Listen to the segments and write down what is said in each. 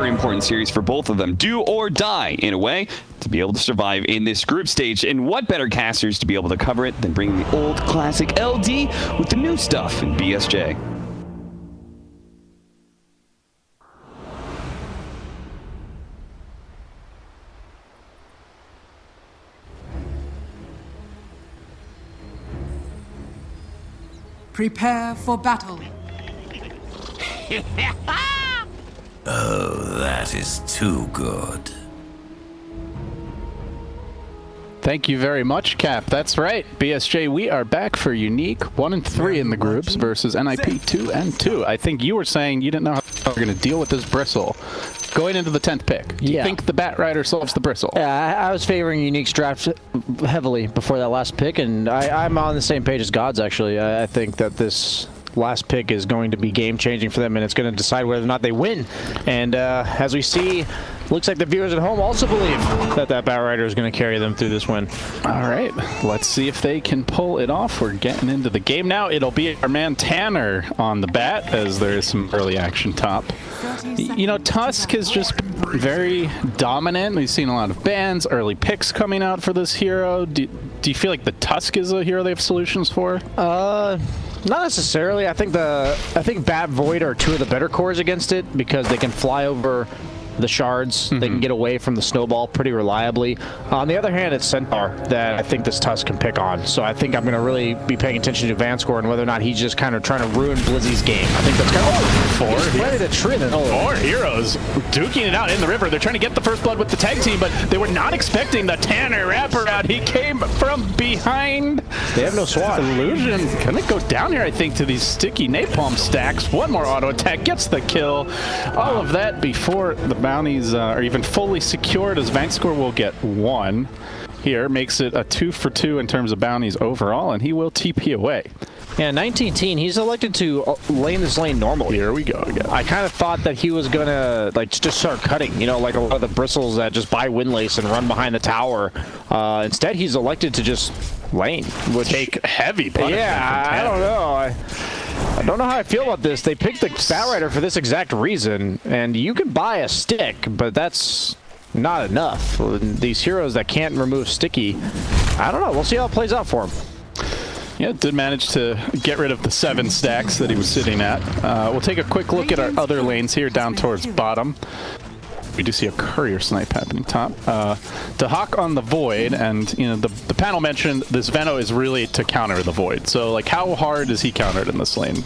very important series for both of them. Do or die, in a way, to be able to survive in this group stage. And what better casters to be able to cover it than bringing the old classic LD with the new stuff in BSJ. Prepare for battle. Oh, that is too good. Thank you very much, Cap. That's right. BSJ, we are back for Unique 1 and 3 in the groups versus NIP 2 and 2. I think you were saying you didn't know how we're going to deal with this Bristle going into the 10th pick. Do you think the Bat Rider solves the Bristle? Yeah, I was favoring Unique's draft heavily before that last pick, and I'm on the same page as Gods, actually. I think that this last pick is going to be game-changing for them, and it's going to decide whether or not they win. And as we see, looks like the viewers at home also believe that that Bat Rider is going to carry them through this win. All right, let's see if they can pull it off. We're getting into the game now. It'll be our man Tanner on the bat, as there is some early action top. You know, Tusk is just very dominant. We've seen a lot of bans, early picks coming out for this hero. Do you feel like the Tusk is a hero they have solutions for? Not necessarily. I think Bat Void are two of the better cores against it because they can fly over the shards. They can get away from the snowball pretty reliably. On the other hand, it's Centaur that I think this Tusk can pick on. So I think I'm going to really be paying attention to Vanscore and whether or not he's just kind of trying to ruin Blizzy's game. I think that's kind of ready to trim it. Four heroes duking it out in the river. They're trying to get the first blood with the tag team, but they were not expecting the Tanner wraparound. He came from behind. They have no SWAT. Illusion gonna go down here, I think, to these sticky napalm stacks. One more auto attack gets the kill. All of that before the bounties are even fully secured, as Vanscore will get one here. Makes it a 2 for 2 in terms of bounties overall, and he will TP away. Yeah, 19-teen, he's elected to lane this lane normally. Here we go again. I kind of thought that he was going to like just start cutting, you know, like a lot of the bristles that just buy Windlace and run behind the tower. Instead, he's elected to just lane. Which take heavy punishment. Yeah, I don't know. I don't know how I feel about this. They picked the Bat Rider for this exact reason, and you can buy a stick, but that's not enough. These heroes that can't remove sticky, I don't know. We'll see how it plays out for him. Yeah, did manage to get rid of the 7 stacks that he was sitting at. We'll take a quick look at our other lanes here down towards bottom. We do see a courier snipe happening top. To Hawk on the Void, and you know the panel mentioned this Veno is really to counter the Void. So like, how hard is he countered in this lane?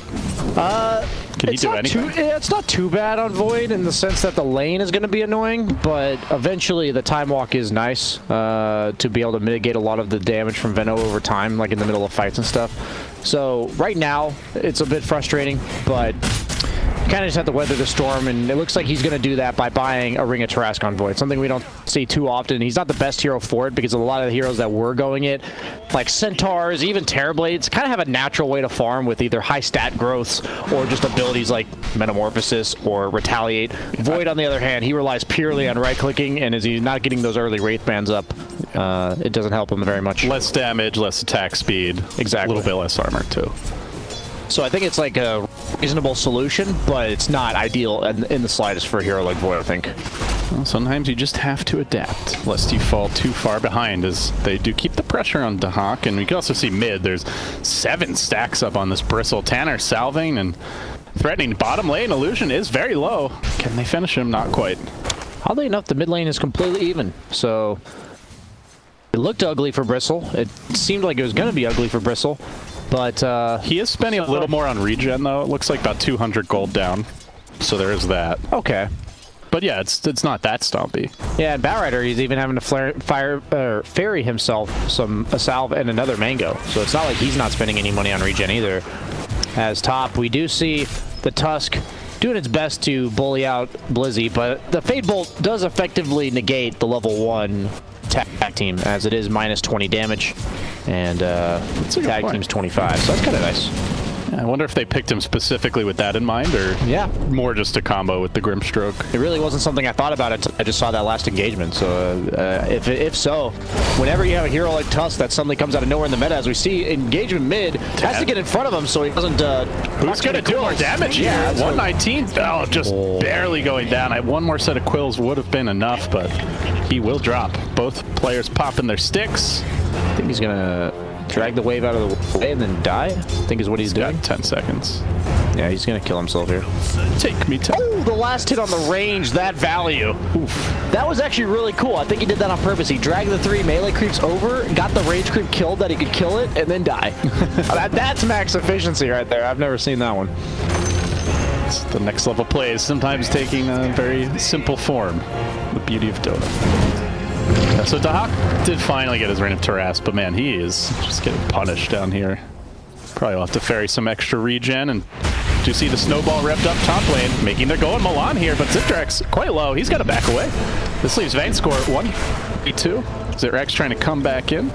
Can he do anything? It's not too bad on Void in the sense that the lane is going to be annoying, but eventually the time walk is nice to be able to mitigate a lot of the damage from Veno over time, like in the middle of fights and stuff. So right now it's a bit frustrating, but kind of just have to weather the storm, and it looks like he's going to do that by buying a Ring of Tarrasque on Void, something we don't see too often. He's not the best hero for it because a lot of the heroes that were going it, like Centaurs, even Terrorblades, kind of have a natural way to farm with either high stat growths or just abilities like Metamorphosis or Retaliate. Void, on the other hand, he relies purely on right-clicking, and as he's not getting those early Wraith bans up, it doesn't help him very much. Less damage, less attack speed. Exactly. A little bit less armor, too. So I think it's like a reasonable solution, but it's not ideal in the slightest for a hero like Void, I think. Well, sometimes you just have to adapt, lest you fall too far behind, as they do keep the pressure on Dahak. And we can also see mid, there's 7 stacks up on this Bristle. Tanner salving and threatening bottom lane. Illusion is very low. Can they finish him? Not quite. Oddly enough, the mid lane is completely even, so it looked ugly for Bristle. It seemed like it was going to be ugly for Bristle. But he is spending a little more on regen, though. It looks like about 200 gold down. So there is that. Okay. But yeah, it's not that stompy. Yeah, and Bat Rider, he's even having to ferry himself a salve and another mango. So it's not like he's not spending any money on regen either. As top, we do see the Tusk doing its best to bully out Blizzy, but the Fade Bolt does effectively negate the level 1 tag team, as it is minus 20 damage, and tag team's 25, so that's kind of nice. I wonder if they picked him specifically with that in mind, or Yeah. more just a combo with the Grimstroke. It really wasn't something I thought about it. I just saw that last engagement. So if so, whenever you have a hero like Tusk that suddenly comes out of nowhere in the meta, as we see, engagement mid has to get in front of him so he doesn't. Who's going to do more damage here? Yeah, 119. Oh, just barely going down. One more set of quills would have been enough, but he will drop. Both players popping their sticks. I think he's gonna drag the wave out of the way and then die. I think is what he's doing. Got 10 seconds. Yeah, he's gonna kill himself here. Take me to. Oh, the last hit on the range, that value. Oof. That was actually really cool. I think he did that on purpose. He dragged the 3 melee creeps over, got the rage creep killed that he could kill it, and then die. That's max efficiency right there. I've never seen that one. It's the next level plays, sometimes taking a very simple form. The beauty of Dota. Yeah, so Dahak did finally get his Reign of Taras, but man, he is just getting punished down here. Probably will have to ferry some extra regen, and do you see the snowball revved up top lane, making their go in Milan here, but Zipdrax quite low. He's got to back away. This leaves Vayne score at 1v2. Zipdrax trying to come back in.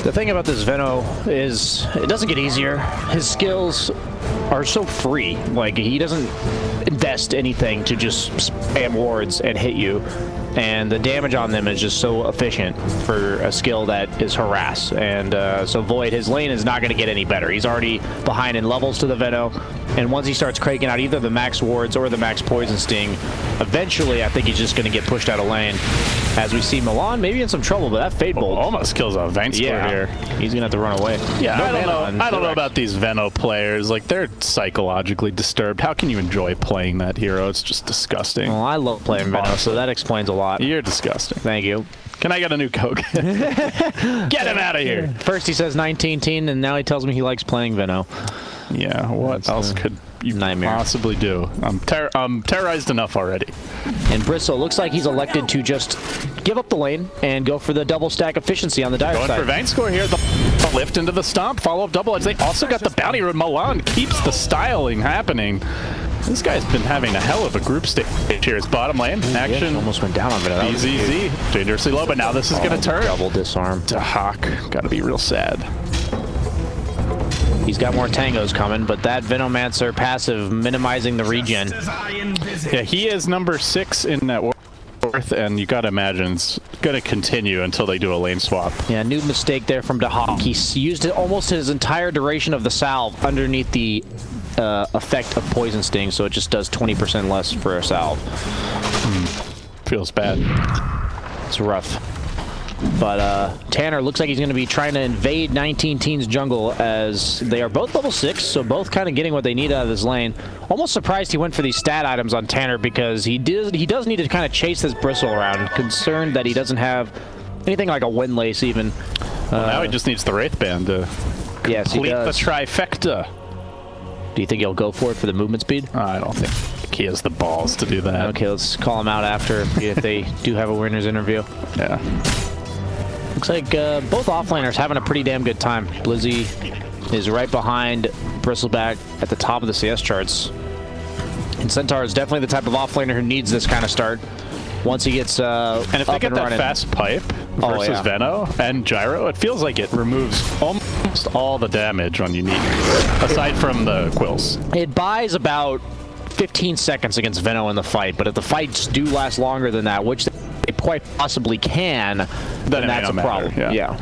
The thing about this Veno is it doesn't get easier. His skills are so free. Like, he doesn't invest anything to just spam wards and hit you. And the damage on them is just so efficient for a skill that is harass. And so Void, his lane is not going to get any better. He's already behind in levels to the Veno. And once he starts cranking out either the max wards or the max poison sting, eventually I think he's just going to get pushed out of lane. As we see Milan maybe in some trouble, but that Fade Bolt almost kills off Vayne here. He's going to have to run away. Yeah, No I don't know about these Veno players. Like, they're psychologically disturbed. How can you enjoy playing that hero? It's just disgusting. Well, I love playing Veno, so that explains a lot. You're disgusting. Thank you. Can I get a new Coke? Get him out of here. First he says 19-teen, and now he tells me he likes playing Veno. Yeah, what else could you nightmare. possibly do? I'm terrorized enough already. And Bristle looks like he's elected to just give up the lane and go for the double stack efficiency on the dire Going side. for Vayne score here. The lift into the stomp. Follow-up double edge. They also got the bounty road. Milan keeps the styling happening. This guy's been having a hell of a group stage here. It's bottom lane. Action. Almost went down on it. That was easy. Dangerously low, but now this is going to turn. Double disarm. Dahak. Got to be real sad. He's got more tangos coming, but that Venomancer passive minimizing the regen. Yeah, he is number 6 in net worth, and you got to imagine it's going to continue until they do a lane swap. Yeah, new mistake there from Dahak. He used it almost his entire duration of the salve underneath the effect of Poison Sting, so it just does 20% less for a salve. Feels bad. It's rough. But Tanner looks like he's going to be trying to invade 19-teen's jungle, as they are both level 6, so both kind of getting what they need out of this lane. Almost surprised he went for these stat items on Tanner, because he does need to kind of chase this Bristle around, concerned that he doesn't have anything like a Windlace even. Well, now he just needs the Wraith Band to complete the trifecta. Do you think he'll go for it for the movement speed? I don't think he has the balls to do that. Okay, let's call him out after if they do have a winner's interview. Yeah. Looks like both offlaners having a pretty damn good time. Blizzy is right behind Bristleback at the top of the CS charts. And Centaur is definitely the type of offlaner who needs this kind of start. Once he gets and if they get that fast pipe versus Veno and Gyro, it feels like it removes almost all the damage on Unique, aside from the quills. It buys about 15 seconds against Veno in the fight, but if the fights do last longer than that, which they quite possibly can, then that's a problem. Yeah.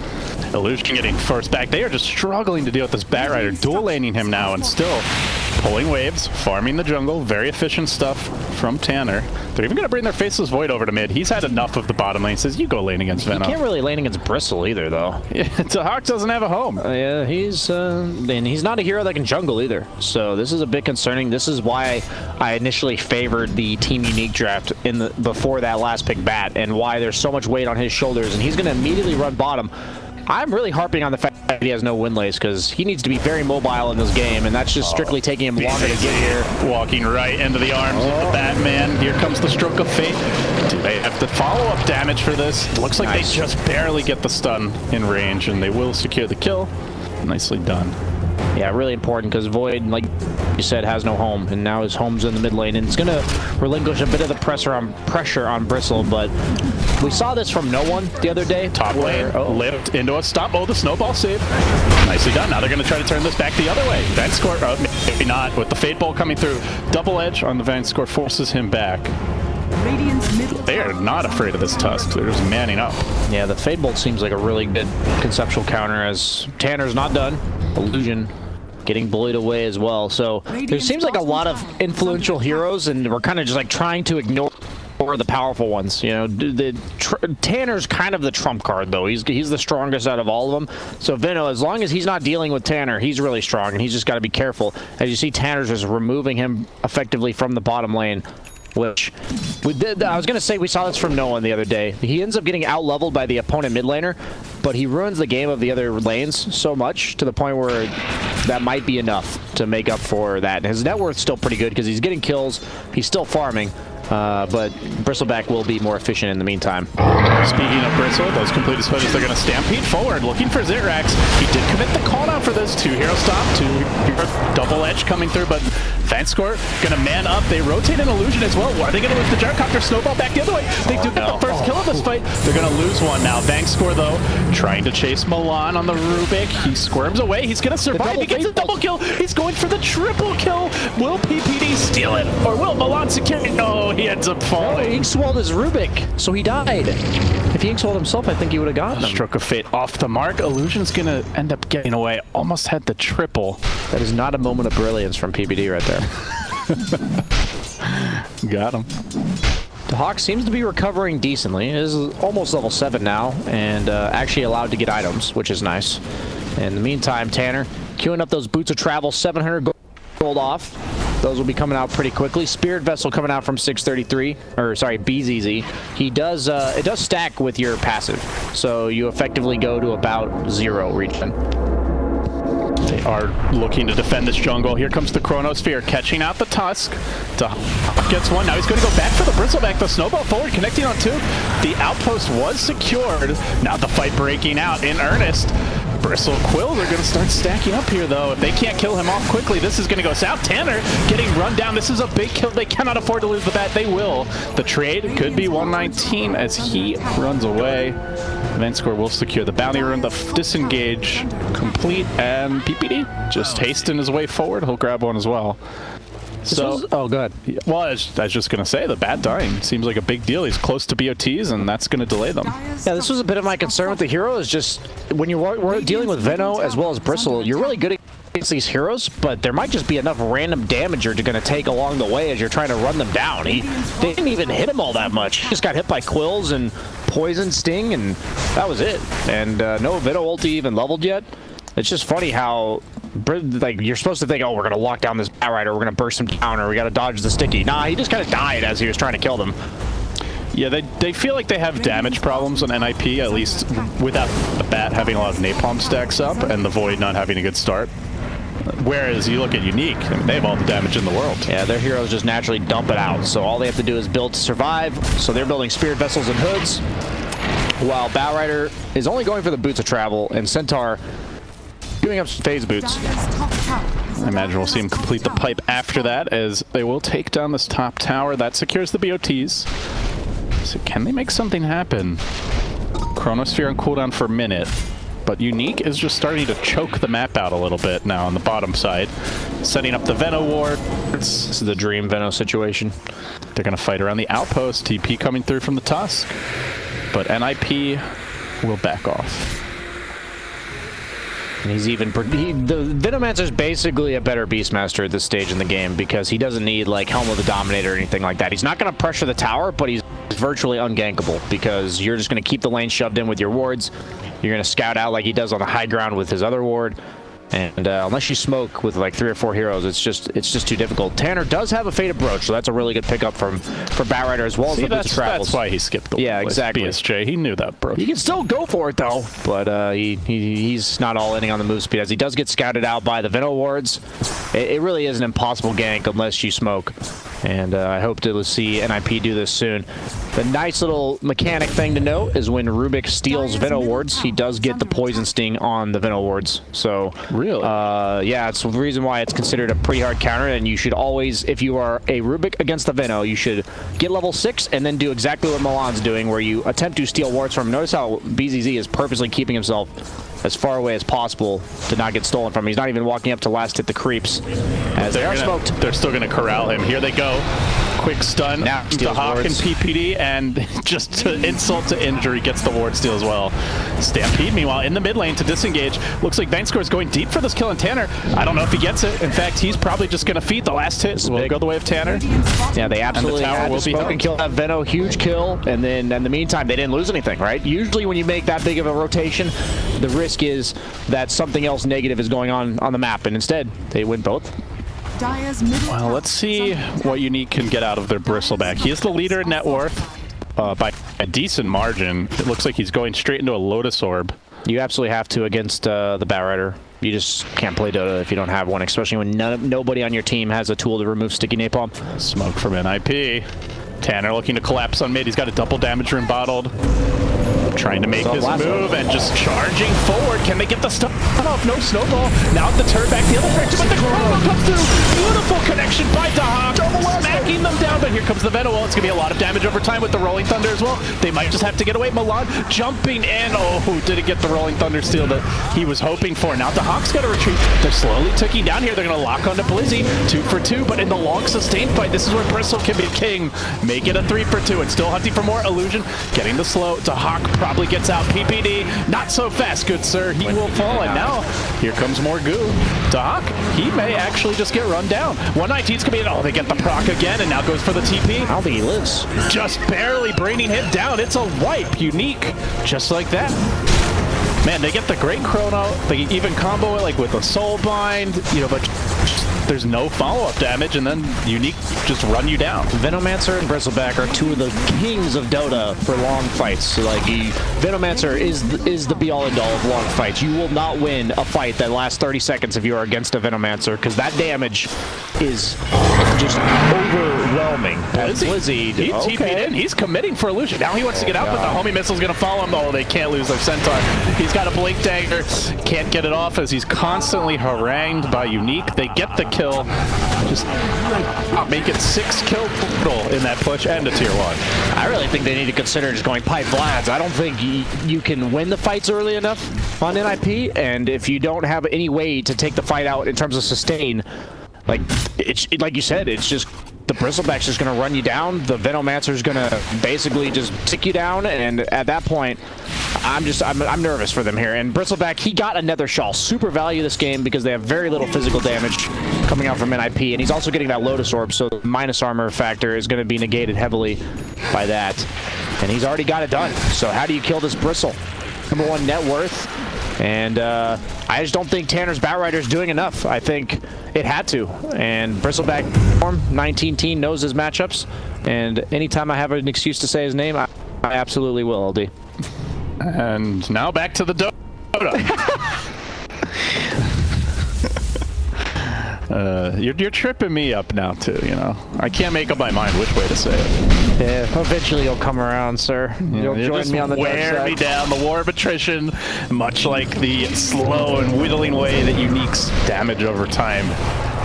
Illusion getting forced back. They are just struggling to deal with this Batrider, dual laning him now, and still pulling waves, farming the jungle. Very efficient stuff from Tanner. They're even going to bring their Faceless Void over to mid. He's had enough of the bottom lane. He says, you go lane against Veno. You can't really lane against Bristle either, though. Yeah, Dahak doesn't have a home. Yeah, and he's not a hero that can jungle either. So this is a bit concerning. This is why I initially favored the Team Unique draft before that last pick Bat, and why there's so much weight on his shoulders, and he's going to immediately run bottom. I'm really harping on the fact that he has no Windlace, because he needs to be very mobile in this game, and that's just strictly taking him longer to get here. Walking right into the arms of the Batman. Here comes the stroke of fate. Do they have the follow-up damage for this? It looks like they just barely get the stun in range, and they will secure the kill. Nicely done. Yeah, really important because Void, like you said, has no home, and now his home's in the mid lane, and it's going to relinquish a bit of the pressure on Bristle, but we saw this from no one the other day. Top lane, lift into a stop. Oh, the snowball save. Nicely done. Now they're going to try to turn this back the other way. Vanscore, maybe not, with the Fade Bolt coming through. Double edge on the Vanscore forces him back. They are not afraid of this Tusk. They're just manning up. Yeah, the Fade Bolt seems like a really good conceptual counter as Tanner's not done. Illusion getting bullied away as well. So there seems like a lot of influential heroes, and we're kind of just like trying to ignore the powerful ones. You know, Tanner's kind of the trump card, though. He's the strongest out of all of them. So Veno, as long as he's not dealing with Tanner, he's really strong, and he's just got to be careful. As you see, Tanner's just removing him effectively from the bottom lane. Which I was going to say we saw this from no one the other day. He ends up getting out-leveled by the opponent mid laner, but he ruins the game of the other lanes so much to the point where that might be enough to make up for that. And his net worth's still pretty good because he's getting kills. He's still farming. But Bristleback will be more efficient in the meantime. Speaking of Bristle, those completed switches, they're going to stampede forward, looking for Zirax. He did commit the call down for this. 2-hero stop, 2-hero double edge coming through, but Vanscore going to man up. They rotate an Illusion as well. Are they going to lose the Gyrocopter? Snowball back the other way. They do get the first kill of this fight. They're going to lose one now. Vanscore, though, trying to chase Milan on the Rubik. He squirms away. He's going to survive. He gets a double kill. He's going for the triple kill. Will PPD steal it? Or will Milan secure it? No, he ends up falling. He swallowed his Rubik, so he died. If he swallowed himself, I think he would have gotten him. Stroke of Fate off the mark. Illusion's going to end up getting away. Almost had the triple. That is not a moment of brilliance from PPD right there. Got him. The Hawk seems to be recovering decently. He is almost level 7 now, and actually allowed to get items, which is nice. In the meantime, Tanner queuing up those Boots of Travel, 700 gold off. Those will be coming out pretty quickly. Spirit Vessel coming out from 633, or sorry, BZZ. He does, it does stack with your passive, so you effectively go to about 0 regen. They are looking to defend this jungle. Here comes the Chronosphere, catching out the Tusk. Gets one. Now he's going to go back for the Bristleback. The snowball forward, connecting on 2. The outpost was secured. Now the fight breaking out in earnest. Bristle Quills are going to start stacking up here, though. If they can't kill him off quickly, this is going to go south. Tanner getting run down. This is a big kill. They cannot afford to lose the bat. They will. The trade could be 119 as he runs away. Vanscore will secure the bounty rune. The disengage complete, and PPD just hasting his way forward. He'll grab one as well. So, oh, good. Well, I was just going to say, the bat dying seems like a big deal. He's close to BOTs, and that's going to delay them. Yeah, this was a bit of my concern with the hero, is just when you're dealing with Veno as well as Bristle, you're really good against these heroes, but there might just be enough random damage you're going to take along the way as you're trying to run them down. They didn't even hit him all that much. He just got hit by Quills and Poison Sting, and that was it. And no Veno ulti even leveled yet. It's just funny how, like, you're supposed to think, oh, we're going to lock down this Batrider, we're going to burst him down, or we got to dodge the sticky. Nah, he just kind of died as he was trying to kill them. Yeah, they feel like they have damage problems on NIP, at least without the Bat having a lot of Napalm stacks up and the Void not having a good start. Whereas you look at Unique, I mean, they have all the damage in the world. Yeah, their heroes just naturally dump it out, so all they have to do is build to survive. So they're building Spirit Vessels and Hoods, while Batrider is only going for the Boots of Travel, and Centaur doing up some phase boots. I imagine we'll see him complete the pipe after that, as they will take down this top tower. That secures the BOTs. So can they make something happen? Chronosphere on cooldown for a minute, but Unique is just starting to choke the map out a little bit now on the bottom side. Setting up the Veno ward. This is the dream Veno situation. They're going to fight around the outpost. TP coming through from the Tusk, but NIP will back off. And he's even... the Venomancer's basically a better Beastmaster at this stage in the game because he doesn't need, like, Helm of the Dominator or anything like that. He's not going to pressure the tower, but he's virtually ungankable because you're just going to keep the lane shoved in with your wards. You're going to scout out like he does on the high ground with his other ward. And unless you smoke with like 3 or 4 heroes, it's just too difficult. Tanner does have a Fated Brooch, so that's a really good pickup for Batrider as well as the Boots of Travels. That's why he skipped the exactly. BSJ. He knew that, bro. He can still go for it though, but he's not all inning on the move speed as he does get scouted out by the Veno wards. It really is an impossible gank unless you smoke. And I hope to see NIP do this soon. The nice little mechanic thing to note is when Rubik steals Venom wards, he does get the Poison Sting on the Venom wards. So, really? Yeah, it's the reason why it's considered a pretty hard counter. And you should always, if you are a Rubik against the Venom, you should get level 6 and then do exactly what Milan's doing, where you attempt to steal wards from him. Notice how BZZ is purposely keeping himself as far away as possible to not get stolen from him. He's not even walking up to last hit the creeps, as they are smoked. They're still going to corral him. Here they go. Quick stun to Hawk and PPD, and just to insult to injury, gets the ward steal as well. Stampede, meanwhile, in the mid lane to disengage. Looks like Bankscore is going deep for this kill on Tanner. I don't know if he gets it. In fact, he's probably just going to feed the last hit. So we'll go the way of Tanner. Yeah, they absolutely and the tower had will to be smoke and kill that Veno. Huge kill, and then in the meantime, they didn't lose anything, right? Usually when you make that big of a rotation, the risk is that something else negative is going on the map, and instead, they win both. Well, let's see what Unique can get out of their Bristleback. He is the leader in net worth by a decent margin. It looks like he's going straight into a Lotus Orb. You absolutely have to against the Batrider. You just can't play Dota if you don't have one, especially when nobody on your team has a tool to remove Sticky Napalm. Smoke from NIP. Tanner looking to collapse on mid. He's got a double damage room bottled. Trying to make his move and just charging forward. Can they get the stuff off? No snowball. Now the turn back the other direction, but the combo comes through. Beautiful connection by Dahak. Smacking them down, but here comes the Venom. Well, it's going to be a lot of damage over time with the Rolling Thunder as well. They might just have to get away. Milan jumping in. Oh, didn't get the Rolling Thunder steal that he was hoping for. Now Dahak's got to retreat. They're slowly ticking down here. They're going to lock onto Blizzy. 2 for 2, but in the long sustained fight, this is where Bristle can be king. Make it a 3 for 2 and still hunting for more. Illusion getting the slow. Dahak probably gets out. PPD, not so fast, good sir. He will fall, and now here comes more goo. Dahak, he may actually just get run down. 119's coming in. Oh, they get the proc again, and now goes for the TP. I don't think he lives. Just barely bringing him down. It's a wipe. Unique, just like that. Man, they get the great chrono. They even combo it like with a soul bind, you know, but there's no follow-up damage, and then Unique just run you down. Venomancer and Bristleback are two of the kings of Dota for long fights. So, like, Venomancer is the be-all and all of long fights. You will not win a fight that lasts 30 seconds if you are against a Venomancer, because that damage is just overwhelming. Blizzy, he TP'd in. He's committing for illusion. Now he wants to get out, but the homie missile's going to follow him. Oh, they can't lose their Centaur. He's got a Blink Dagger. Can't get it off as he's constantly harangued by Unique. They get the kill. Just make it 6 kill total in that push and a tier 1. I really think they need to consider just going pipe Vlads. I don't think you can win the fights early enough on NIP, and if you don't have any way to take the fight out in terms of sustain, like like you said, it's just the Bristleback's just going to run you down. The Venomancer's going to basically just tick you down, and at that point, I'm nervous for them here. And Bristleback, he got another shawl. Super value this game because they have very little physical damage coming out from NIP, and he's also getting that Lotus Orb, so the minus armor factor is going to be negated heavily by that. And he's already got it done. So how do you kill this Bristle? Number 1 net worth. And I just don't think Tanner's Batrider is doing enough. I think it had to. And Bristleback, 19 knows his matchups. And anytime I have an excuse to say his name, I absolutely will, LD. And now back to the Dota. You're tripping me up now too, you know. I can't make up my mind which way to say it. Yeah, eventually you'll come around, sir. You'll join me on the dark side. Wear me down, the war of attrition, much like the slow and whittling way that Unique's damage over time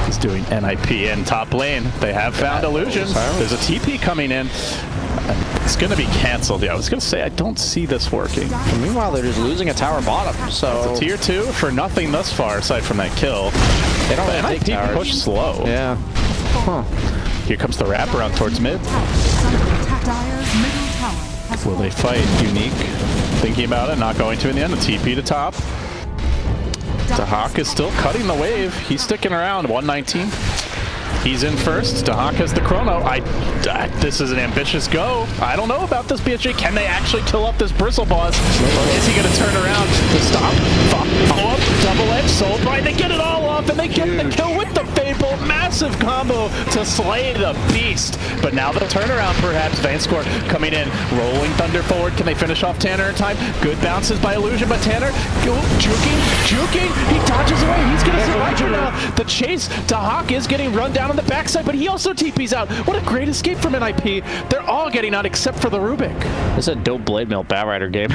is doing NIP in top lane. They have found Illusion. There's a TP coming in. It's going to be canceled. Yeah, I was going to say, I don't see this working. And meanwhile, they're just losing a tower bottom. So it's a tier 2 for nothing thus far, aside from that kill. They don't really take towers. Push slow. Yeah. Huh. Here comes the wraparound towards mid. Will they fight Unique? Thinking about it, not going to in the end. A TP to top. Dahak is still cutting the wave. He's sticking around. 119. He's in first. Dahak has the chrono. This is an ambitious go. I don't know about this BSJ. Can they actually kill up this Bristle boss? Or is he going to turn around to stop? Follow up, double edge, soul bind. They get it all off, and they get the kill with the Fable. Massive massive combo to slay the beast. But now the turnaround, perhaps. Vanscore coming in, rolling Thunder forward. Can they finish off Tanner in time? Good bounces by Illusion, but Tanner juking. He dodges away. He's going to survive for now. The chase to Hawk is getting run down on the backside, but he also TP's out. What a great escape from NIP. They're all getting out except for the Rubik. This is a dope Blade Mail Batrider game.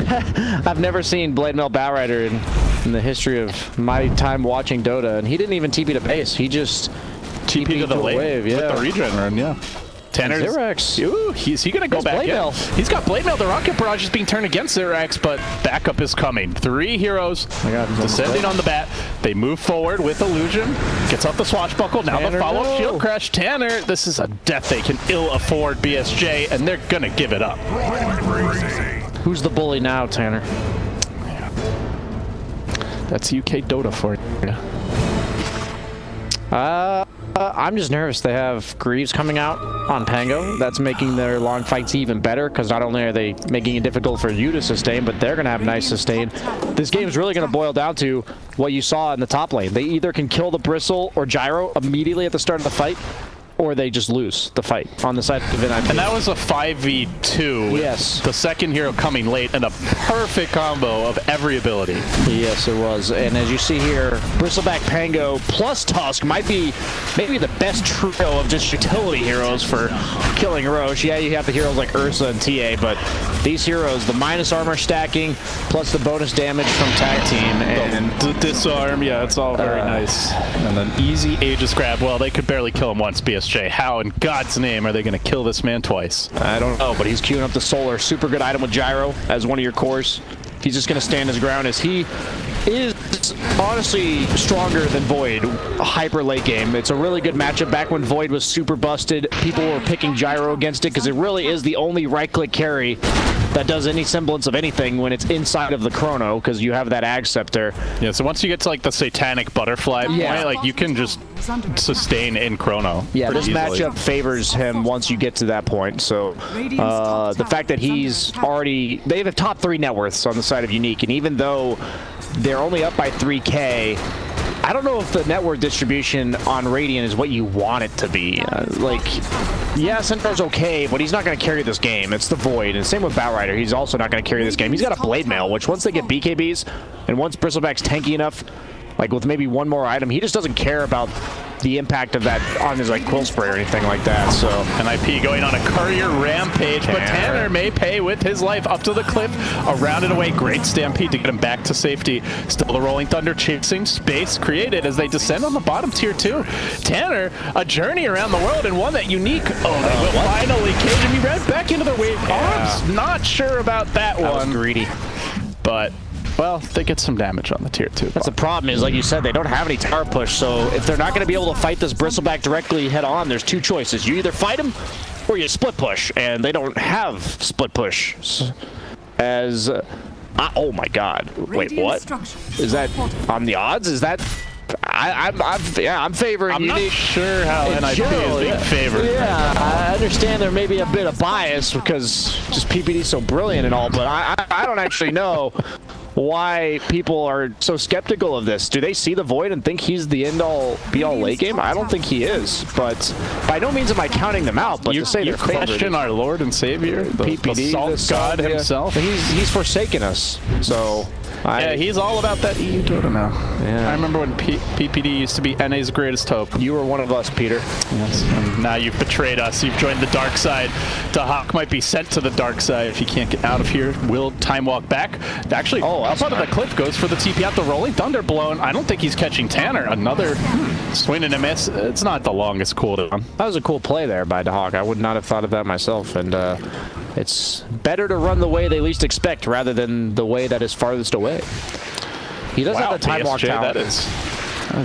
I've never seen Blade Mail Batrider in the history of my time watching Dota, and he didn't even TP to base. He just TP to the wave, yeah. With the regen run, yeah. Tanner Xerax. Ooh, is he going to go back Blade in? Mail. He's got Blade Mail. The Rocket Barrage is being turned against Xerax, but backup is coming. 3 heroes descending on the bat. They move forward with Illusion. Gets off the swashbuckle. Now the follow-up shield crash. Tanner, this is a death they can ill afford, BSJ, and they're going to give it up. Who's the bully now, Tanner? That's UK Dota for you. I'm just nervous. They have Greaves coming out on Pango. That's making their long fights even better, because not only are they making it difficult for you to sustain, but they're going to have nice sustain. This game is really going to boil down to what you saw in the top lane. They either can kill the Bristle or Gyro immediately at the start of the fight, or they just lose the fight on the side of NIP. And that was a 5v2. Yes. The second hero coming late and a perfect combo of every ability. Yes, it was. And as you see here, Bristleback Pango plus Tusk might be maybe the best trio of just utility heroes for killing Roche. Yeah, you have the heroes like Ursa and TA, but these heroes, the minus armor stacking plus the bonus damage from tag team. And the disarm, yeah, it's all very nice. And an easy Aegis grab. Well, they could barely kill him once, BSJ. How in God's name are they going to kill this man twice? I don't know, but he's queuing up the Solar. Super good item with Gyro as one of your cores. He's just going to stand his ground as he is honestly stronger than Void. A hyper late game. It's a really good matchup. Back when Void was super busted, people were picking Gyro against it because it really is the only right-click carry that does any semblance of anything when it's inside of the chrono, because you have that Ag Scepter. Yeah, so once you get to like the satanic butterfly point, like you can just sustain in chrono. Yeah, this easily. matchup favors him once you get to that point. So the fact that he's already, they have top 3 net worths on the side of Unique, and even though they're only up by 3K, I don't know if the net worth distribution on Radiant is what you want it to be. Yeah, Centaur's okay, but he's not going to carry this game. It's the Void, and same with Batrider. He's also not going to carry this game. He's got a Blade Mail, which once they get BKBs, and once Bristleback's tanky enough, like with maybe one more item, he just doesn't care about the impact of that on his like Quill Spray or anything like that. So NIP going on a courier rampage, but Tanner may pay with his life up to the cliff, around and away. Great stampede to get him back to safety. Still the Rolling Thunder chasing space created as they descend on the bottom tier 2. Tanner, a journey around the world and one that Unique. Oh, they will finally cage him. He ran back into the wave arms. Not sure about that one. that was greedy. But well, they get some damage on the tier 2. That's the problem is, like you said, they don't have any tower push, so if they're not going to be able to fight this Bristleback directly head on, there's 2 choices. You either fight him or you split push, and they don't have split push. As, oh my god, wait, what? Is that on the odds? Is that, I'm favoring I'm Unique. not sure how NIP is being favored. Yeah, I understand there may be a bit of bias because just PPD is so brilliant and all, but I don't actually know why people are so skeptical of this. Do they see the Void and think he's the end-all, be-all late game? I don't think he is, but by no means am I counting them out. But you to say you question our Lord and Savior, the PPD, Salt God himself. He's forsaken us, so... Yeah, he's all about that EU Dota now. Yeah. I remember when PPD used to be NA's greatest hope. You were one of us, Peter. Yes. And now you've betrayed us. You've joined the dark side. Hawk might be sent to the dark side if he can't get out of here. Will time walk back? Actually, up onto the cliff goes for the TP out. The Rolling Thunder blown. I don't think he's catching Tanner. Another swing and a miss. It's not the longest cooldown. That was a cool play there by Hawk. I would not have thought of that myself. And it's better to run the way they least expect rather than the way that is farthest away. He does have a time walk talent. That is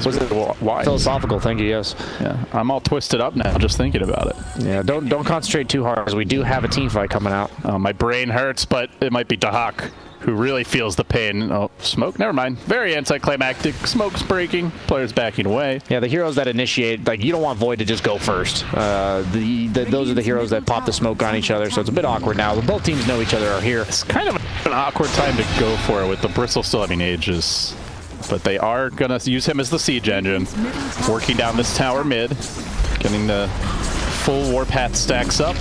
really wise. Philosophical, thank you, yes. Yeah, I'm all twisted up now just thinking about it. Yeah, don't concentrate too hard because we do have a team fight coming out. My brain hurts, but it might be Hawk who really feels the pain. Oh, smoke? Never mind. Very anticlimactic. Smoke's breaking. Players backing away. Yeah, the heroes that initiate, like, you don't want Void to just go first. Those are the heroes that pop the smoke on each other, so it's a bit awkward now. Both teams know each other are here. It's kind of an awkward time to go for it with the Bristle still having ages. But they are going to use him as the siege engine. Working down this tower mid. getting the full Warpath stacks up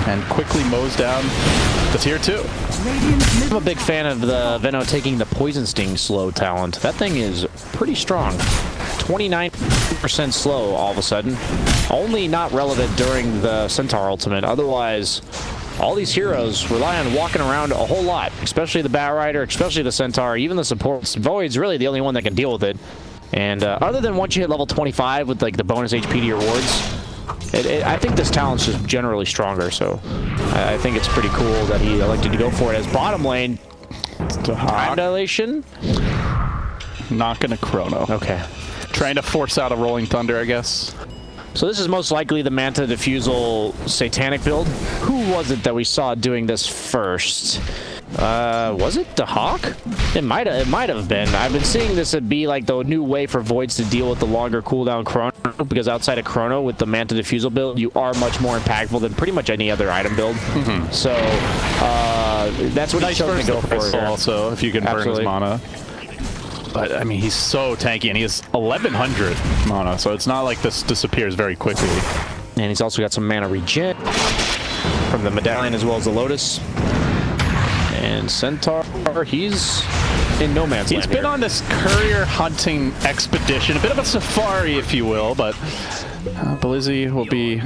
and quickly mows down the tier 2. I'm a big fan of the Veno taking the Poison Sting slow talent. That thing is pretty strong. 29% slow all of a sudden. Only not relevant during the Centaur ultimate. Otherwise, all these heroes rely on walking around a whole lot, especially the Batrider, especially the Centaur, even the supports. Void's really the only one that can deal with it. And other than once you hit level 25 with like the bonus HP to your wards, I think this talent's just generally stronger, so I think it's pretty cool that he elected to go for it as bottom lane. Time dilation? Not gonna chrono. Okay. Trying to force out a Rolling Thunder, I guess. So this is most likely the Manta Diffusal Satanic build. Who was it that we saw doing this first? Was it the Hawk? It might have been. I've been seeing this be like the new way for Voids to deal with the longer cooldown Chrono, because outside of Chrono with the Manta Diffusal build, you are much more impactful than pretty much any other item build. So that's what he's chosen to go for. Also, if you can burn his mana. But, I mean, he's so tanky, and he has 1,100 mana, so it's not like this disappears very quickly. And he's also got some mana regen from the Medallion as well as the Lotus. And Centaur, he's in no man's land. He's been on this courier hunting expedition, a bit of a safari, if you will, but Blizzy will be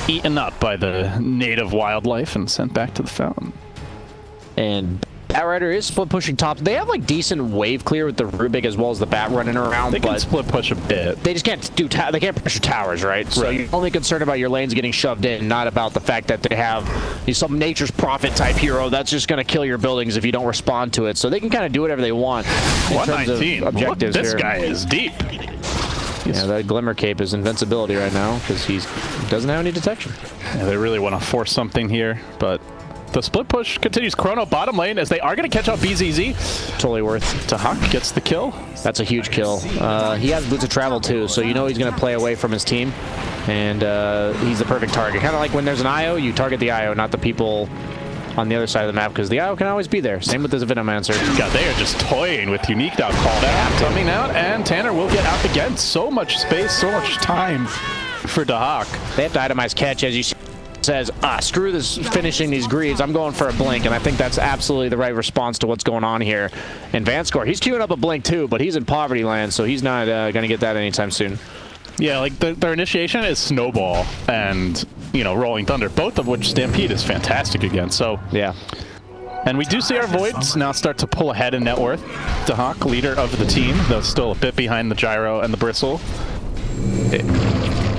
eaten up by the native wildlife and sent back to the fountain. And Batrider is split pushing top. They have like decent wave clear with the Rubik as well as the Bat running around. They can split push a bit. They just can't do. They can't push your towers, right? So you're only concerned about your lanes getting shoved in, not about the fact that they have some Nature's Prophet type hero that's just going to kill your buildings if you don't respond to it. So they can kind of do whatever they want in terms of objectives. Look, this here. guy is deep. Yeah, that Glimmer Cape is invincibility right now because he doesn't have any detection. Yeah, they really want to force something here, but the split push continues. Chrono bottom lane as they are going to catch up BZZ. Totally worth. Tahak gets the kill. That's a huge kill. He has Boots of Travel too, so you know he's going to play away from his team. And he's the perfect target. Kind of like when there's an IO, you target the IO, not the people on the other side of the map, because the IO can always be there. Same with the Venomancer. God, they are just toying with Unique now called out. Coming out, and Tanner will get out again. So much space, so much time for Dahak. They have to itemize catch, as you see. Says, screw this finishing these greaves. I'm going for a blink, and I think that's absolutely the right response to what's going on here. And Vanscore, he's queuing up a blink too, but he's in poverty land, so he's not going to get that anytime soon. Yeah, like their initiation is Snowball and, you know, Rolling Thunder, both of which Stampede is fantastic against. So yeah. And we do see our Voids now start to pull ahead in net worth. Dahak, leader of the team, though still a bit behind the Gyro and the Bristle.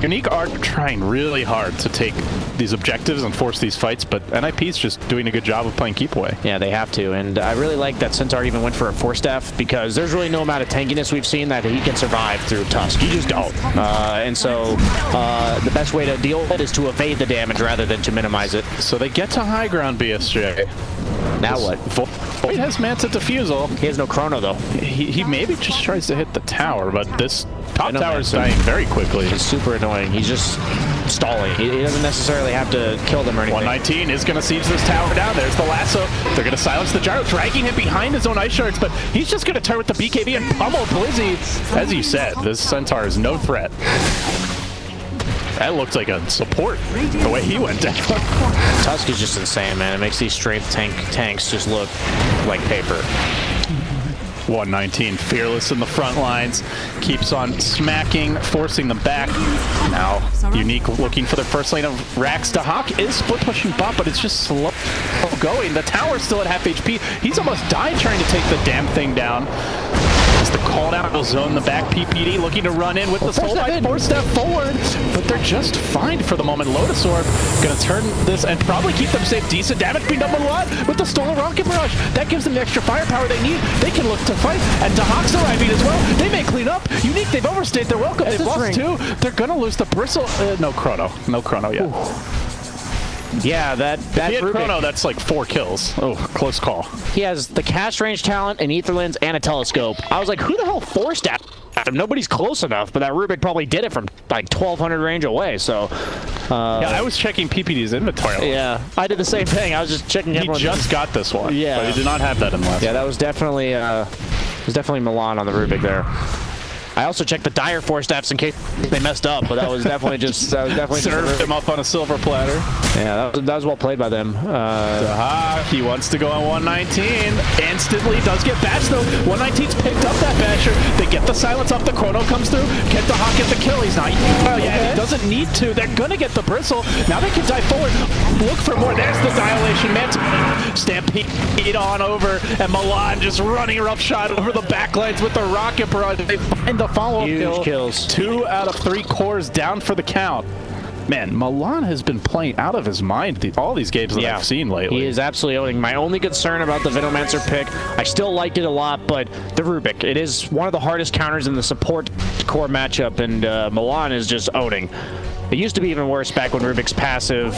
Unique are trying really hard to take these objectives and force these fights, but NIP's just doing a good job of playing keep away. Yeah, they have to, and I really like that Centaur even went for a Force Staff, because there's really no amount of tankiness we've seen that he can survive through Tusk. You just don't. And so the best way to deal with it is to evade the damage rather than to minimize it. So they get to high ground, BSJ. Now what? Void has Manta Diffusal. He has no Chrono, though. He maybe just tries to hit the tower, but this top tower is dying very quickly. It's super annoying. He's just stalling. He doesn't necessarily have to kill them or anything. 119 is going to siege this tower down. There's the lasso. They're going to silence the Gyro, dragging him behind his own Ice Shards, but he's just going to turn with the BKB and pummel Blizzy. As you said, this Centaur is no threat. That looked like a support, the way he went down. Tusk is just insane, man. It makes these strength tanks just look like paper. 119, fearless in the front lines, keeps on smacking, forcing them back. Now, Unique looking for the first lane of Rax. Dahak is split pushing bot, but it's just slow going. The tower's still at half HP. He's almost died trying to take the damn thing down. As the call down will zone the back. PPD looking to run in with the Soul Light, force step forward, but they're just fine for the moment. Lotus Orb gonna turn this and probably keep them safe. Decent damage being done a lot with the Stolen Rocket Barrage. That gives them the extra firepower they need. They can look to fight, and Dahak's arriving as well. They may clean up. Unique, they've overstayed their welcome. They've lost two. They're gonna lose the Bristle. No Chrono. No Chrono yet. Ooh. Yeah, that Rubik, Chrono, that's like 4 kills. Oh, close call. He has the cast range talent, an Ether Lens, and a telescope. I was like, who the hell forced that? Nobody's close enough, but that Rubik probably did it from like 1,200 range away, so... yeah, I was checking PPD's inventory. Yeah, I did the same thing. I was just checking everyone. He just got this one, yeah, but he did not have that in the last that was definitely Milan on the Rubik there. I also checked the dire force staffs in case they messed up, but that was definitely just served him up on a silver platter. Yeah, that was well played by them. He wants to go on 119. Instantly does get bashed though. 119's picked up that basher. They get the silence off. The chrono comes through. Get the Hawk, get the kill. He's not. He doesn't need to. They're gonna get the bristle. Now they can dive forward. Look for more. There's the dilation. Man, stampede on over, and Milan just running roughshod over the backlines with the rocket barrage. They find the follow-up kill. Huge kills. 2 out of 3 cores down for the count. Man, Milan has been playing out of his mind all these games that I've seen lately. He is absolutely owning. My only concern about the Venomancer pick, I still liked it a lot, but the Rubik, it is one of the hardest counters in the support core matchup, and Milan is just owning. It used to be even worse back when Rubik's passive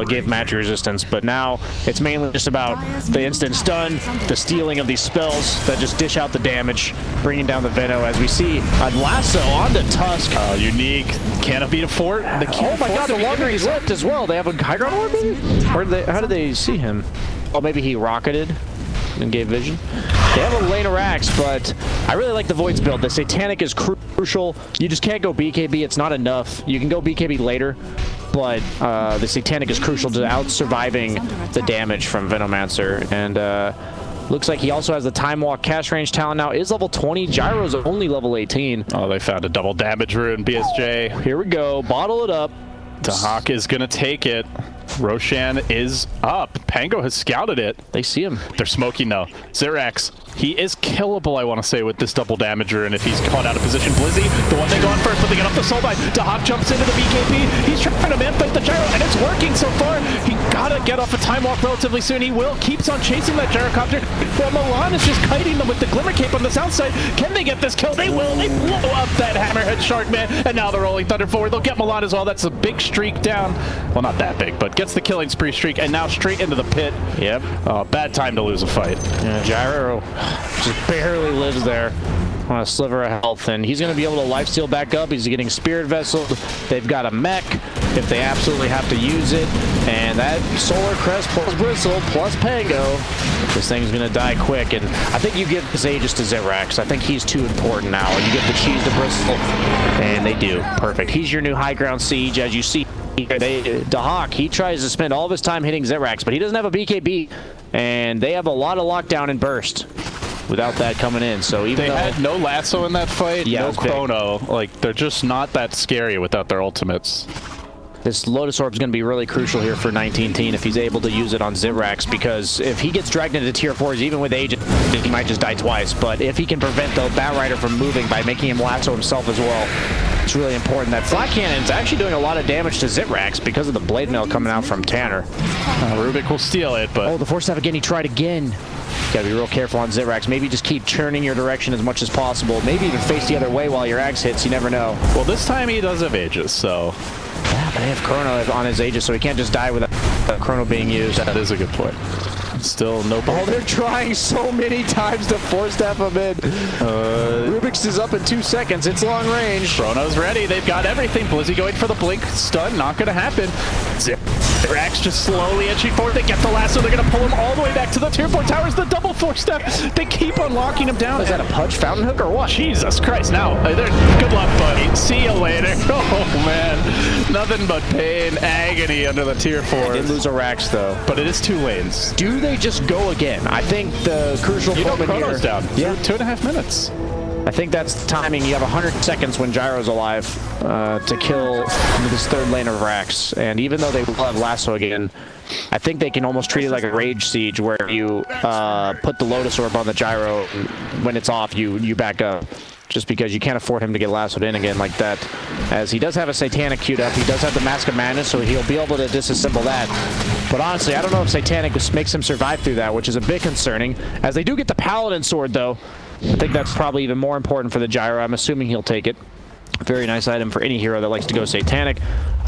gave match resistance, but now it's mainly just about the instant stun, the stealing of these spells that just dish out the damage, bringing down the Veno, as we see on Lasso on the Tusk. Unique. Can't beat a fort. Oh my god, the Wandering's lift as well. They have a high ground orb maybe? Or how did they see him? Oh, maybe he rocketed and gave vision. They have a lane of racks, but I really like the Void's build. The Satanic is crucial. You just can't go BKB. It's not enough. You can go BKB later, but the Satanic is crucial to out-surviving the damage from Venomancer. And looks like he also has the Time Walk cast range talent now. Is level 20. Gyro's only level 18. Oh, they found a double damage rune. BSJ. Here we go. Bottle it up. The Hawk is going to take it. Roshan is up. Pango has scouted it. They see him. They're smoking though. Zirax, he is killable, I want to say, with this double damager, and if he's caught out of position, Blizzy, the one they go on first, but they get off the soul dive. Dahak jumps into the BKB. He's trying to man-fight the gyro, and it's working so far. He gotta get off a time walk relatively soon. He will. Keeps on chasing that gyrocopter. But Milan is just kiting them with the Glimmer Cape on the south side. Can they get this kill? They will. They blow up that Hammerhead Shark Man, and now they're rolling Thunder forward. They'll get Milan as well. That's a big streak down. Well, not that big, but gets the killing spree streak, and now straight into the pit. Yep. Bad time to lose a fight. Yeah, Gyro just barely lives there on a sliver of health, and he's going to be able to lifesteal back up. He's getting Spirit Vessel. They've got a mech if they absolutely have to use it, and that Solar Crest plus Bristle plus Pango, this thing's going to die quick. And I think you give this Aegis to Zirax. I think he's too important now. You give the cheese to Bristle, and they do. Perfect. He's your new high ground siege, as you see. Dahak, he tries to spend all of his time hitting Zirax, but he doesn't have a BKB, and they have a lot of lockdown and burst without that coming in. So even they had no lasso in that fight, no chrono. Like, they're just not that scary without their ultimates. This Lotus Orb is going to be really crucial here for 19-teen if he's able to use it on Zirax, because if he gets dragged into tier 4s, even with Aegis, he might just die twice. But if he can prevent the Bat Rider from moving by making him lasso himself as well, it's really important. That Flat Cannon's actually doing a lot of damage to Zirax because of the Blade Mail coming out from Tanner. Rubik will steal it, but... Oh, the Force Staff again. He tried again. Gotta be real careful on Zirax. Maybe just keep churning your direction as much as possible. Maybe even face the other way while your Axe hits. You never know. Well, this time he does have Aegis, so... Yeah, but they have Chrono on his Aegis, so he can't just die without Chrono being used. That is a good point. Still no... Oh, they're trying so many times to Force Staff him in. Rubik's is up in 2 seconds. It's long range. Chrono's ready. They've got everything. Blizzy going for the blink. Stun. Not going to happen. Zirax just slowly inching forward. They get the lasso. They're going to pull him all the way back to the tier 4 towers. The double Force Staff. They keep on locking him down. Is that a Pudge Fountain Hook or what? Jesus Christ. Now, good luck, buddy. See you later. Oh, man. Nothing but pain, agony under the tier 4. They did lose a Rax, though. But it is 2 lanes. Do they just go again? I think the crucial moment here... Chrono's down. Yeah. 2.5 minutes. I think that's the timing. You have 100 seconds when Gyro's alive to kill this third lane of Rax. And even though they will have lasso again, I think they can almost treat it like a rage siege where you put the Lotus Orb on the Gyro, and when it's off, you back up. Just because you can't afford him to get lassoed in again like that. As he does have a Satanic queued up. He does have the Mask of Madness, so he'll be able to disassemble that. But honestly, I don't know if Satanic makes him survive through that, which is a bit concerning. As they do get the Paladin Sword, though. I think that's probably even more important for the Gyro. I'm assuming he'll take it. Very nice item for any hero that likes to go Satanic.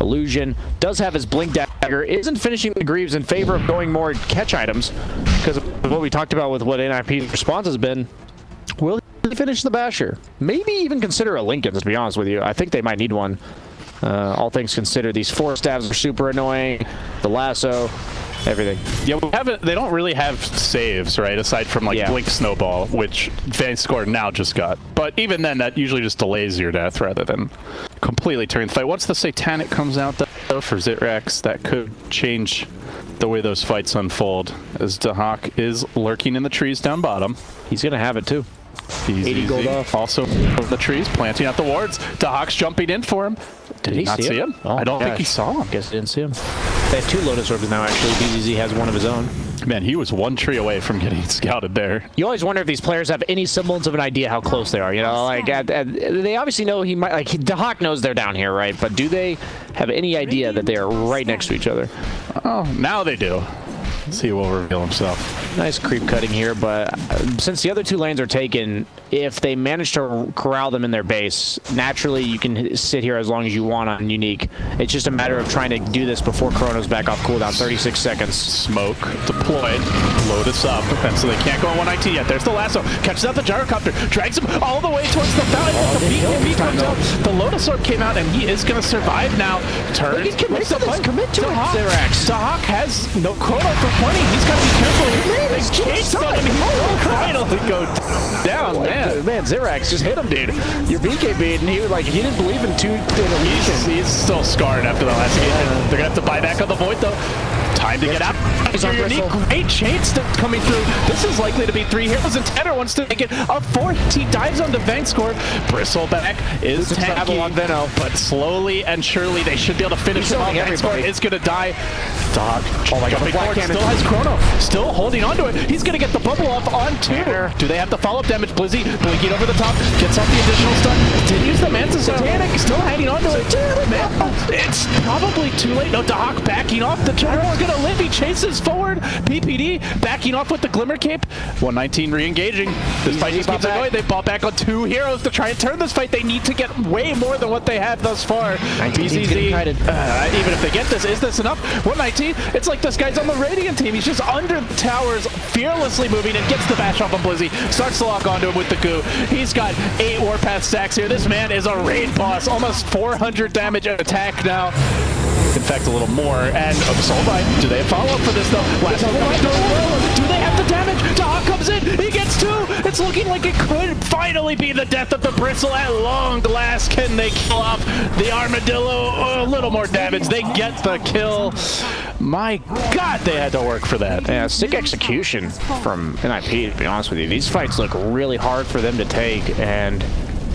Illusion does have his Blink Dagger. Isn't finishing the Greaves in favor of going more catch items. Because of what we talked about with what NIP's response has been. Will he finish the Basher? Maybe even consider a Lincoln, to be honest with you. I think they might need one. All things considered, these Force Staffs are super annoying. The lasso. everything. Yeah, they don't really have saves, right? Aside from like Blink Snowball, which VanScore now just got. But even then, that usually just delays your death rather than completely turn the fight. Once the Satanic comes out though for Zitrax, that could change the way those fights unfold, as Dahak is lurking in the trees down bottom. He's gonna have it too. Easy, 80 gold off. Also the trees, planting out the wards. Dahak's jumping in for him. Did he not see him? Oh, I don't think he saw him. Guess he didn't see him. They have 2 Lotus Orbs now, actually. BZZ has one of his own. Man, he was 1 tree away from getting scouted there. You always wonder if these players have any semblance of an idea how close they are. You know, like they obviously know he might. Like Dahak knows they're down here, right? But do they have any idea that they are right next to each other? Oh, now they do. He will reveal himself. Nice creep cutting here, but since the other 2 lanes are taken, if they manage to corral them in their base, naturally you can sit here as long as you want on Unique. It's just a matter of trying to do this before Chrono's back off cooldown, 36 seconds. Smoke deployed, Lotus up, and so they can't go on 119 yet. There's the lasso, catches out the gyrocopter, drags him all the way towards the fountain. The beat comes out. The Lotus Orb came out, and he is going to survive now. Turns, commit to it, Zerax. Dahak has no Chrono for 20. He's got to be careful. They chased him, and he will finally go down, man. Man, Zerax just hit him, dude. Your BK beat, and he was like, he didn't believe in 2 in a weekend. He's still scarred after the last game. They're going to have to buy back on the Void, though. Time to get out. Unique, great chain stuff coming through. This is likely to be 3 heroes, and Tanner wants to make it a 4th. He dives onto VanScore. Bristleback is tanky, on Veno, but slowly and surely they should be able to finish him off. VanScore is going to die. Dog, still has Chrono, still holding onto it. He's going to get the bubble off on 2. Do they have the follow-up damage? Blizzy blinking over the top, gets off the additional stun, continues the Manta Satanic, still hanging onto it. It's probably too late. No, Dahak backing off. The General's going to live. He chases forward. PPD backing off with the Glimmer Cape. 119 re-engaging. This fight just keeps going. They bought back on 2 heroes to try and turn this fight. They need to get way more than what they have thus far. BZZ, even if they get this, is this enough? 119. It's like this guy's on the Radiant team. He's just under the towers, fearlessly moving and gets the bash off on Blizzy. Starts to lock onto him with the goo. He's got 8 Warpath stacks here. This man is a raid boss. Almost 400 damage attack now. In fact, a little more. And Soulbite, do they have follow-up for this, though? Last do they have the damage? Dahak comes in. He gets 2. It's looking like it could finally be the death of the Bristle at long last. Can they kill off the Armadillo? Oh, a little more damage. They get the kill. My God, they had to work for that. Yeah, sick execution from NIP, to be honest with you. These fights look really hard for them to take, and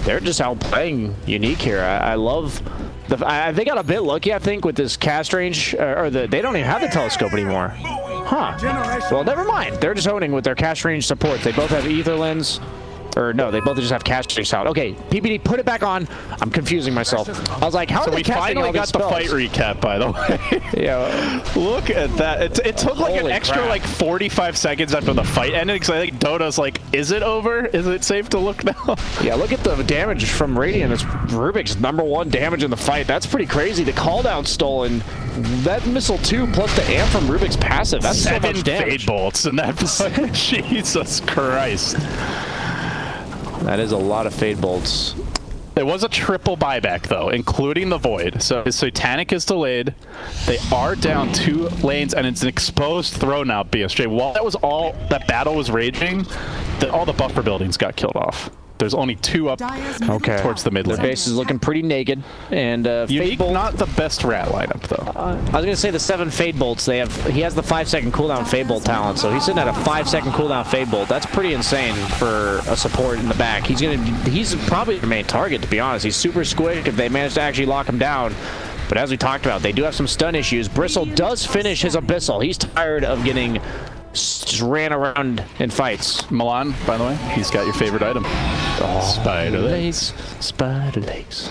they're just outplaying Unique here. I love... they got a bit lucky, I think, with this cast range, they don't even have the telescope anymore. Huh. Well, never mind. They're just owning with their cast range support. They both have Ether Lens. Or no, they both just have cast range out. Okay, PPD, put it back on. I'm confusing myself. I was like, how are they casting all these spells? So we finally got the fight recap, by the way. Yeah. Look at that. It took like an extra like 45 seconds after the fight ended, because I think Dota's like, is it over? Is it safe to look now? Yeah, look at the damage from Radiant. It's Rubik's #1 damage in the fight. That's pretty crazy. The cooldown stolen. That missile 2 plus the amp from Rubik's passive. That's 7 so much damage. Fade bolts in that fight. Jesus Christ. That is a lot of Fade bolts. There was a triple buyback, though, including the Void. So his Satanic is delayed. They are down 2 lanes, and it's an exposed throw now, BSJ. While that battle was raging, all the buffer buildings got killed off. There's only 2 up towards the mid lane. Their base is looking pretty naked. And Unique, Fade Bolt, not the best rat lineup, though. I was going to say the 7 Fade Bolts. He has the 5-second cooldown Fade Bolt talent, so he's sitting at a 5-second cooldown Fade Bolt. That's pretty insane for a support in the back. He's probably the main target, to be honest. He's super squick if they manage to actually lock him down. But as we talked about, they do have some stun issues. Bristle does finish his Abyssal. He's tired of getting just ran around in fights. Milan, by the way, he's got your favorite item. Oh, Spider legs. Spider legs.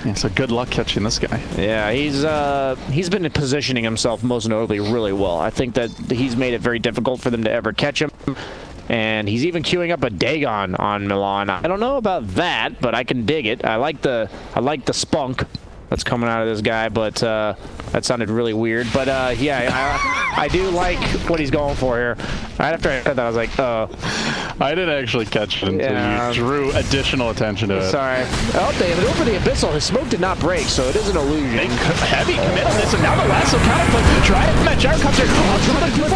Yeah, so good luck catching this guy. Yeah, he's been positioning himself most notably really well. I think that he's made it very difficult for them to ever catch him. And he's even queuing up a Dagon on Milan. I don't know about that, but I can dig it. I like the spunk. that's coming out of this guy, but that sounded really weird. But yeah, I do like what he's going for here. Right after I heard that, I was like, I didn't actually catch it until you drew additional attention to it. Sorry. Oh, they went for the Abyssal. His smoke did not break, so it is an illusion. Heavy commit on this, and now the lasso counterplay. Try it, Matt Gyro comes here.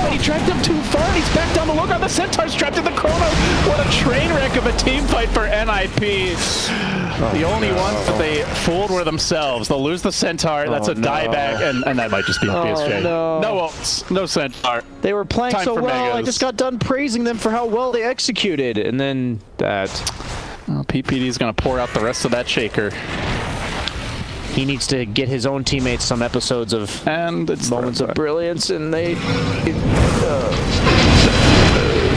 He dragged him too far, and he's back down the look on the Centaur's trapped in the Chrono. What a train wreck of a team fight for NIP. The only ones that they fooled were themselves. They'll lose the Centaur. That's a dieback, and that might just be a PSG. No ults, no Centaur. They were playing Time so for well. I Megas. just got done praising them for how well they executed, and then that. Well, PPD's going to pour out the rest of that shaker. He needs to get his own teammates some episodes of moments of brilliance, and they.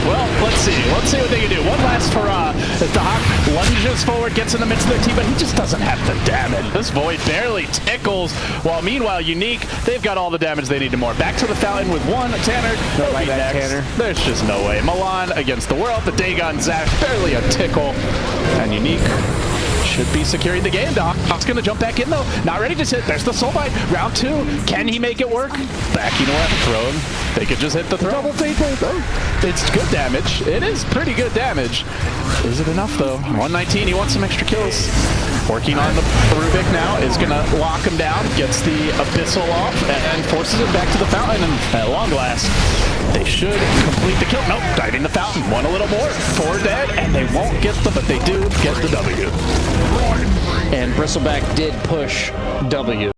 Well, let's see. Let's see what they can do. One last hurrah as the Hawk lunges forward, gets in the midst of their team, but he just doesn't have the damage. This Void barely tickles, while meanwhile, Unique, they've got all the damage they need and more. Back to the Fountain with one. Tanner, Don't like that, Tanner. There's just no way. Milan against the world. The Dagon Zap, barely a tickle. And Unique should be securing the game. Hawk's going to jump back in, though. Not ready to hit. There's the Soul Bite. Round 2. Can he make it work? Back, you know what? Throne. They could just hit the throne. Double fatal. It's good damage. It is pretty good damage. Is it enough, though? 119. He wants some extra kills. Working on the Rubik now is going to lock him down. Gets the Abyssal off and forces it back to the Fountain. And at long last, they should complete the kill. Nope. Diving the Fountain. One a little more. 4 dead. And they won't get them, but they do get the W. And Bristleback did push W.